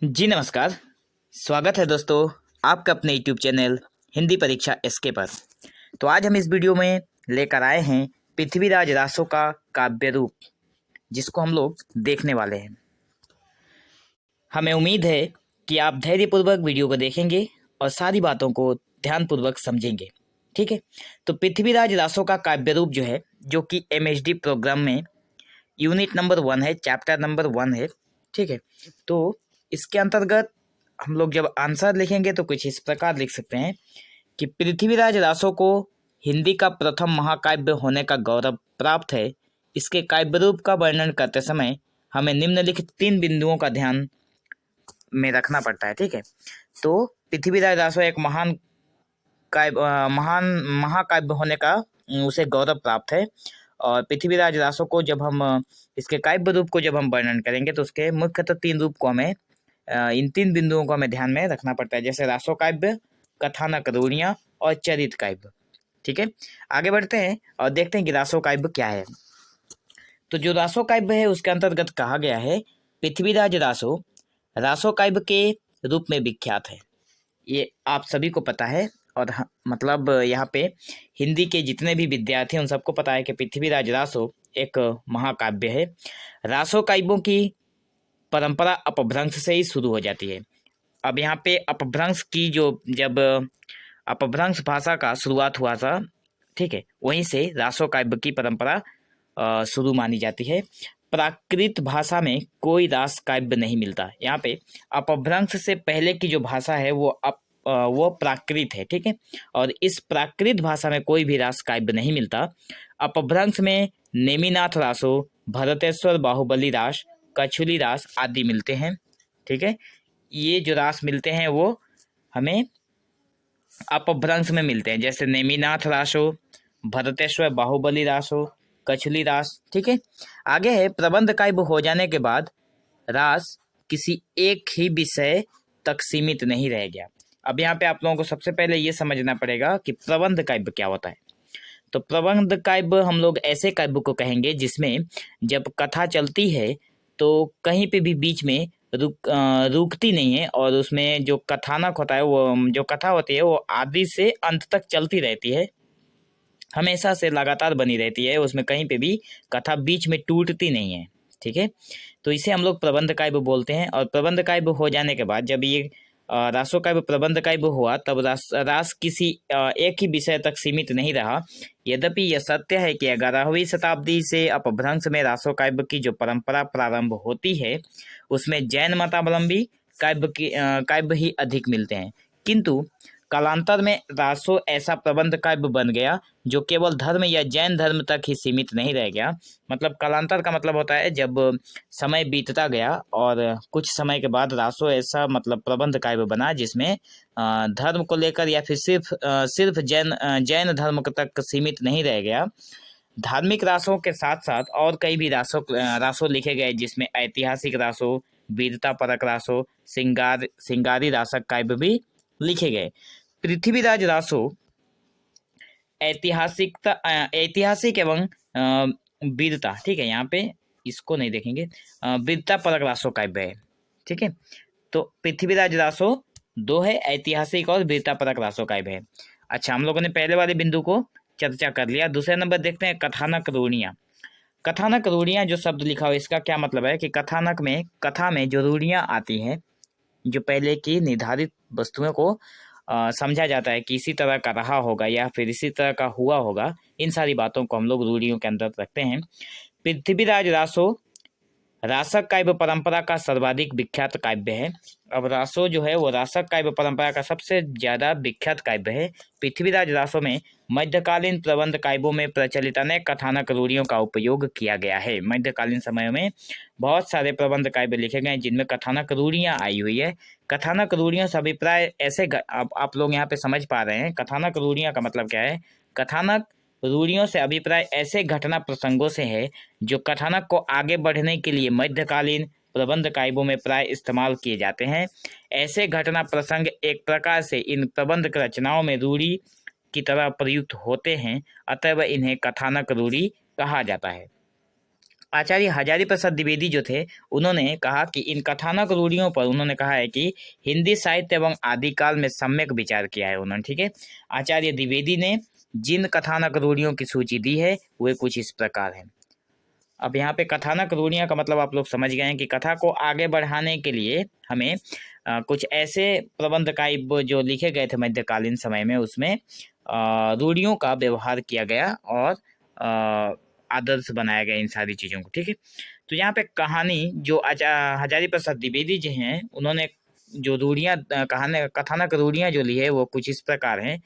जी नमस्कार। स्वागत है दोस्तों आपका अपने यूट्यूब चैनल हिंदी परीक्षा एसके पर। तो आज हम इस वीडियो में लेकर आए हैं पृथ्वीराज रासो का काव्य रूप, जिसको हम लोग देखने वाले हैं। हमें उम्मीद है कि आप धैर्यपूर्वक वीडियो को देखेंगे और सारी बातों को ध्यानपूर्वक समझेंगे। ठीक है, तो पृथ्वीराज रासो का काव्य रूप जो है, जो कि एमएचडी प्रोग्राम में यूनिट नंबर 1 है, चैप्टर नंबर 1 है। ठीक है, तो इसके अंतर्गत हम लोग जब आंसर लिखेंगे तो कुछ इस प्रकार लिख सकते हैं कि पृथ्वीराज रासो को हिंदी का प्रथम महाकाव्य होने का गौरव प्राप्त है। इसके काव्य रूप का वर्णन करते समय हमें निम्नलिखित 3 बिंदुओं का ध्यान में रखना पड़ता है। ठीक है, तो पृथ्वीराज रासो एक महान महाकाव्य होने का उसे गौरव प्राप्त है। और पृथ्वीराज रासो को जब हम इसके काव्य रूप को जब हम वर्णन करेंगे तो उसके मुख्यतः 3 रूप को हमें इन 3 बिंदुओं को हमें ध्यान में रखना पड़ता है, जैसे रासो काव्य, कथानक, रूढ़ियाँ और चरित काव्य। ठीक है, आगे बढ़ते हैं और देखते हैं कि रासो काव्य क्या है। तो जो रासो काव्य है उसके अंतर्गत कहा गया है पृथ्वीराज रासो रासो काव्य के रूप में विख्यात है। ये आप सभी को पता है और मतलब यहाँ पे हिंदी के जितने भी विद्यार्थी हैं उन सबको पता है कि पृथ्वीराज रासो एक महाकाव्य है। रासो काव्यों की परंपरा अपभ्रंश से ही शुरू हो जाती है। अब यहाँ पे अपभ्रंश की जब अपभ्रंश भाषा का शुरुआत हुआ था, ठीक है, वहीं से रासो काव्य की परंपरा शुरू मानी जाती है। प्राकृत भाषा में कोई रास काव्य नहीं मिलता। यहाँ पे अपभ्रंश से पहले की जो भाषा है वो प्राकृत है। ठीक है, और इस प्राकृत भाषा में कोई भी रास काव्य नहीं मिलता। अपभ्रंश में नेमिनाथ रासो, भरतेश्वर बाहुबली रास, कछुली रास आदि मिलते हैं। ठीक है, ये जो रास मिलते हैं वो हमें अपभ्रंश में मिलते हैं, जैसे नेमिनाथ रासो, भरतेश्वर बाहुबली रासो, कछुली रास। ठीक है, आगे है प्रबंध काव्य हो जाने के बाद रास किसी एक ही विषय तक सीमित नहीं रह गया। अब यहाँ पे आप लोगों को सबसे पहले ये समझना पड़ेगा कि प्रबंध काव्य क्या होता है। तो प्रबंध काव्य हम लोग ऐसे काव्य को कहेंगे जिसमें जब कथा चलती है तो कहीं पे भी बीच में रुकती नहीं है, और उसमें जो कथानक होता है, वो जो कथा होती है वो आदि से अंत तक चलती रहती है, हमेशा से लगातार बनी रहती है, उसमें कहीं पे भी कथा बीच में टूटती नहीं है। ठीक है, तो इसे हम लोग प्रबंध काव्य बोलते हैं। और प्रबंध काव्य हो जाने के बाद जब ये रासो काव्य प्रबंध काव्य हुआ तब रास किसी एक ही विषय तक सीमित नहीं रहा। यद्यपि यह सत्य है कि 11वीं शताब्दी से अपभ्रंश में रासो काव्य की जो परंपरा प्रारंभ होती है उसमें जैन मतावलंबी काव्य ही अधिक मिलते हैं, किंतु कालांतर में रासो ऐसा प्रबंध काव्य बन गया जो केवल धर्म या जैन धर्म तक ही सीमित नहीं रह गया। मतलब कालांतर का मतलब होता है जब समय बीतता गया और कुछ समय के बाद रासो ऐसा मतलब प्रबंध काव्य बना जिसमें धर्म को लेकर या फिर सिर्फ जैन धर्म तक सीमित नहीं रह गया। धार्मिक रासों के साथ साथ और कई भी रासो लिखे गए, जिसमें ऐतिहासिक रासो, वीरता परक रासो, सिंगारी रासक काव्य भी लिखे गए। पृथ्वीराज रासो ऐतिहासिक एवं वीरता, ठीक है, यहाँ पे इसको नहीं देखेंगे, वीरता परक रासो काव्य है। ठीक है, तो पृथ्वीराज रासो 2 है, ऐतिहासिक और वीरता परक रासो काव्य है। अच्छा, हम लोगों ने पहले वाले बिंदु को चर्चा कर लिया। दूसरे नंबर देखते हैं कथानक रूढ़ियाँ। कथानक रूढ़ियाँ जो शब्द लिखा हुआ है इसका क्या मतलब है कि कथा में जो रूढ़ियाँ आती हैं, जो पहले की निर्धारित वस्तुओं को समझा जाता है कि इसी तरह का रहा होगा या फिर इसी तरह का हुआ होगा, इन सारी बातों को हम लोग रूढ़ियों के अंदर रखते हैं। पृथ्वीराज रासो रासक काव्य परंपरा का सर्वाधिक विख्यात काव्य है। अब रासो जो है वो रासक काव्य परंपरा का सबसे ज्यादा विख्यात काव्य है। पृथ्वीराज रासो में मध्यकालीन प्रबंध काव्यों में प्रचलित अनेक कथानक रूढ़ियों का उपयोग किया गया है। मध्यकालीन समय में बहुत सारे प्रबंध काव्य लिखे गए जिनमें कथानक रूढ़ियाँ आई हुई है। कथानक रूढ़ियों से अभिप्राय ऐसे आप लोग यहाँ पे समझ पा रहे हैं कथानक रूढ़ियाँ का मतलब क्या है। कथानक रूढ़ियों से अभिप्राय ऐसे घटना प्रसंगों से है जो कथानक को आगे बढ़ने के लिए मध्यकालीन प्रबंध काव्यों में प्राय इस्तेमाल किए जाते हैं। ऐसे घटना प्रसंग एक प्रकार से इन प्रबंध रचनाओं में रूढ़ी की तरह प्रयुक्त होते हैं, अतः इन्हें कथानक रूढ़ी कहा जाता है। आचार्य हजारी प्रसाद द्विवेदी जो थे उन्होंने कहा कि इन कथानक रूढ़ियों पर उन्होंने कहा है कि हिंदी साहित्य एवं आदिकाल में सम्यक विचार किया है उन्होंने। ठीक है, आचार्य द्विवेदी ने जिन कथानक रूढ़ियों की सूची दी है वे कुछ इस प्रकार है। अब यहाँ पे कथानक रूढ़ियाँ का मतलब आप लोग समझ गए हैं कि कथा को आगे बढ़ाने के लिए हमें कुछ ऐसे प्रबंध काव्य जो लिखे गए थे मध्यकालीन समय में, उसमें रूढ़ियों का व्यवहार किया गया और आदर्श बनाया गया इन सारी चीज़ों को। ठीक है, तो यहाँ पे कहानी जो हजारी प्रसाद द्विवेदी जी हैं उन्होंने जो रूढ़ियाँ कथानक रूढ़ियाँ जो ली है वो कुछ इस प्रकार हैं।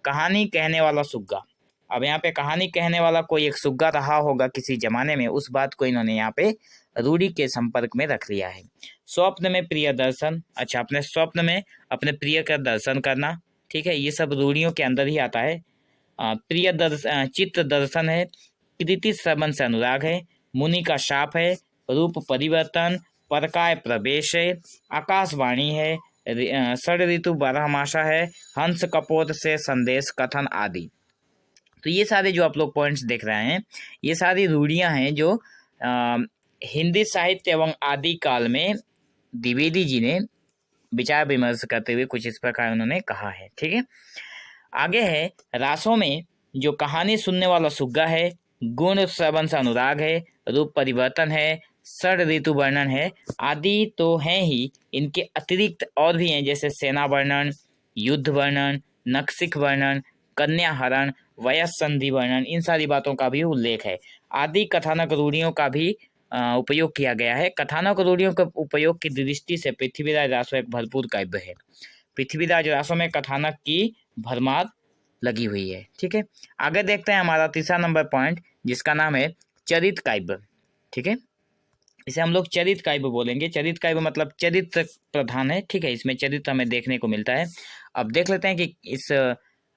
कहानी कहने वाला सुग्गा। अब यहाँ पे कहानी कहने वाला कोई एक सुग्गा रहा होगा किसी जमाने में, उस बात को इन्होंने यहाँ पे रूढ़ी के संपर्क में रख लिया है। स्वप्न में प्रिय दर्शन, अच्छा अपने स्वप्न में अपने प्रिय का दर्शन करना, ठीक है, ये सब रूढ़ियों के अंदर ही आता है। प्रिय चित्त दर्शन है, कृति श्रवण से अनुराग है, मुनि का शाप है, रूप परिवर्तन, परकाय प्रवेश है, आकाशवाणी है, षड ऋतु बारहमासा है, हंस कपोत से संदेश कथन आदि। तो ये सारे जो आप लोग पॉइंट्स देख रहे हैं ये सारी रूढ़ियां हैं जो हिंदी साहित्य एवं आदि काल में द्विवेदी जी ने विचार विमर्श करते हुए कुछ इस प्रकार उन्होंने कहा है। ठीक है, आगे है रासों में जो कहानी सुनने वाला सुग्गा है, गुण श्रवण से अनुराग है, रूप परिवर्तन है, षड ऋतु वर्णन है आदि तो हैं ही, इनके अतिरिक्त और भी हैं जैसे सेना वर्णन, युद्ध वर्णन, नक्सिक वर्णन, कन्या हरण, वयस संधि वर्णन, इन सारी बातों का भी उल्लेख है। आदि कथानक रूढ़ियों का भी उपयोग किया गया है। कथानक रूढ़ियों के उपयोग की दृष्टि से पृथ्वीराज रासो एक भरपूर काव्य है। पृथ्वीराज रासो में कथानक की भरमार लगी हुई है। ठीक है, आगे देखते हैं हमारा तीसरा नंबर पॉइंट जिसका नाम है चरित काव्य। ठीक है, इसे हम लोग चरित काव्य बोलेंगे। चरित काव्य मतलब चरित्र प्रधान है। ठीक है, इसमें चरित्र हमें देखने को मिलता है। अब देख लेते हैं कि इस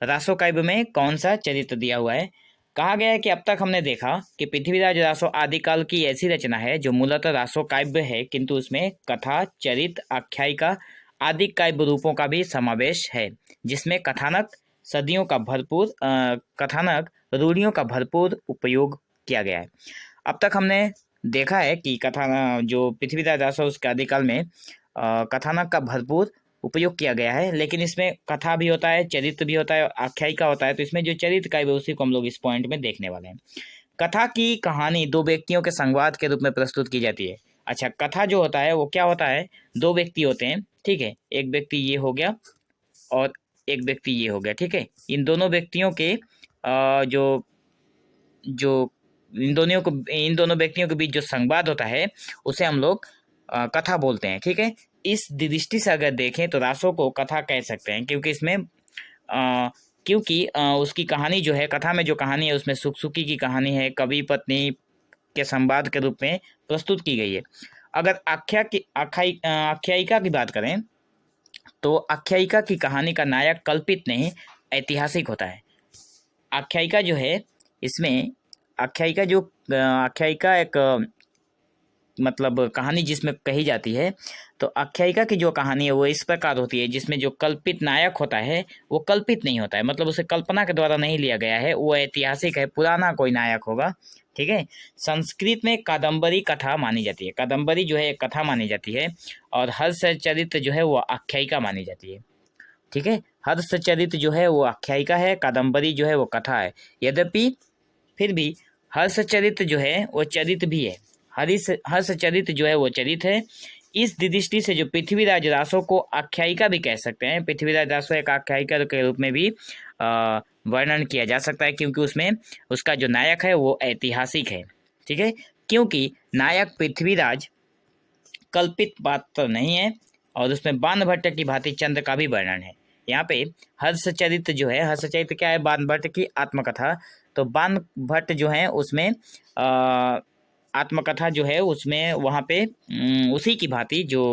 रासो काव्य में कौन सा चरित्र दिया हुआ है। कहा गया है कि अब तक हमने देखा कि पृथ्वीराज रासो आदिकाल की ऐसी रचना है जो मूलतः रासो काव्य है, किंतु उसमें कथा, चरित, आख्यायिका आदि काव्य रूपों का भी समावेश है, जिसमें कथानक सदियों का भरपूर कथानक रूढ़ियों का भरपूर उपयोग किया गया है। अब तक हमने देखा है कि कथा जो पृथ्वीराज रासो उसके आदिकाल में कथानक का भरपूर उपयोग किया गया है, लेकिन इसमें कथा भी होता है, चरित्र भी होता है, आख्यायिका होता है। तो इसमें जो चरित्र काव्य उसी को हम लोग इस पॉइंट में देखने वाले हैं। कथा की कहानी दो व्यक्तियों के संवाद के रूप में प्रस्तुत की जाती है। अच्छा, कथा जो होता है वो क्या होता है, दो व्यक्ति होते हैं। ठीक है, एक व्यक्ति ये हो गया और एक व्यक्ति ये हो गया। ठीक है, इन दोनों व्यक्तियों के इन दोनों व्यक्तियों के बीच जो संवाद होता है उसे हम लोग कथा बोलते हैं। ठीक है, इस दृष्टि से अगर देखें तो रासो को कथा कह सकते हैं, क्योंकि इसमें उसकी कहानी जो है, कथा में जो कहानी है उसमें सुख सुखी की कहानी है, कवि पत्नी के संवाद के रूप में प्रस्तुत की गई है। अगर आख्यायिका की बात करें तो आख्यायिका की कहानी का नायक कल्पित नहीं ऐतिहासिक होता है। आख्यायिका जो है इसमें आख्यायिका एक मतलब कहानी जिसमें कही जाती है, तो आख्यायिका की जो कहानी है वो इस प्रकार होती है जिसमें जो कल्पित नायक होता है वो कल्पित नहीं होता है, मतलब उसे कल्पना के द्वारा नहीं लिया गया है, वो ऐतिहासिक है, पुराना कोई नायक होगा। ठीक है, संस्कृत में कादम्बरी कथा मानी जाती है। कादम्बरी जो है एक कथा मानी जाती है और हर्षचरित्र जो है वो आख्यायिका मानी जाती है। ठीक है, हर्षचरित्र जो है वो आख्यायिका है, कादम्बरी जो है वो कथा है। यद्यपि फिर भी हर्षचरित्र जो है वो चरित्र भी है, हर्षचरित्र जो है वो चरित्र है। इस दृष्टि से जो पृथ्वीराज रासो को आख्यायिका भी कह सकते हैं, पृथ्वीराज रासो एक आख्यायिका के रूप में भी वर्णन किया जा सकता है, क्योंकि उसमें उसका जो नायक है वो ऐतिहासिक है। ठीक है, क्योंकि नायक पृथ्वीराज कल्पित पात्र नहीं है और उसमें बाण भट्ट की भांति चंद्र का भी वर्णन है। यहाँ पे हर्षचरित्र जो है, हर्षचरित्र क्या है, बाण भट्ट की आत्मकथा। तो बाण भट्ट जो है उसमें आत्मकथा जो है उसमें वहाँ पे उसी की भांति जो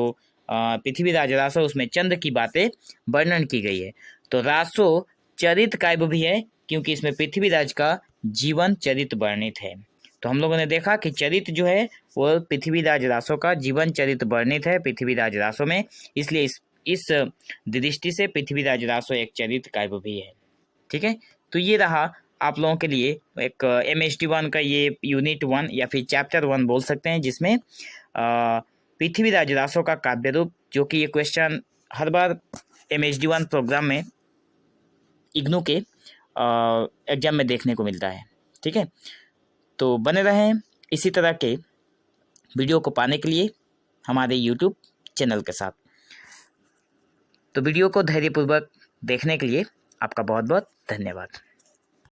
पृथ्वीराज रासो उसमें चंद्र की बातें वर्णन की गई है। तो रासो चरित काव्य भी है क्योंकि इसमें पृथ्वीराज का जीवन चरित्र वर्णित है। तो हम लोगों ने देखा कि चरित्र जो है वो पृथ्वीराज रासो का जीवन चरित्र वर्णित है पृथ्वीराज रासो में, इसलिए इस दृष्टि से पृथ्वीराज रासो एक चरित्र काव्य भी है। ठीक है, तो ये रहा आप लोगों के लिए एक MHD1 का ये यूनिट 1 या फिर चैप्टर 1 बोल सकते हैं, जिसमें पृथ्वीराज रासो का काव्य रूप, जो कि ये क्वेश्चन हर बार MHD1 प्रोग्राम में इग्नू के एग्जाम में देखने को मिलता है। ठीक है, तो बने रहें इसी तरह के वीडियो को पाने के लिए हमारे YouTube चैनल के साथ। तो वीडियो को धैर्यपूर्वक देखने के लिए आपका बहुत बहुत धन्यवाद।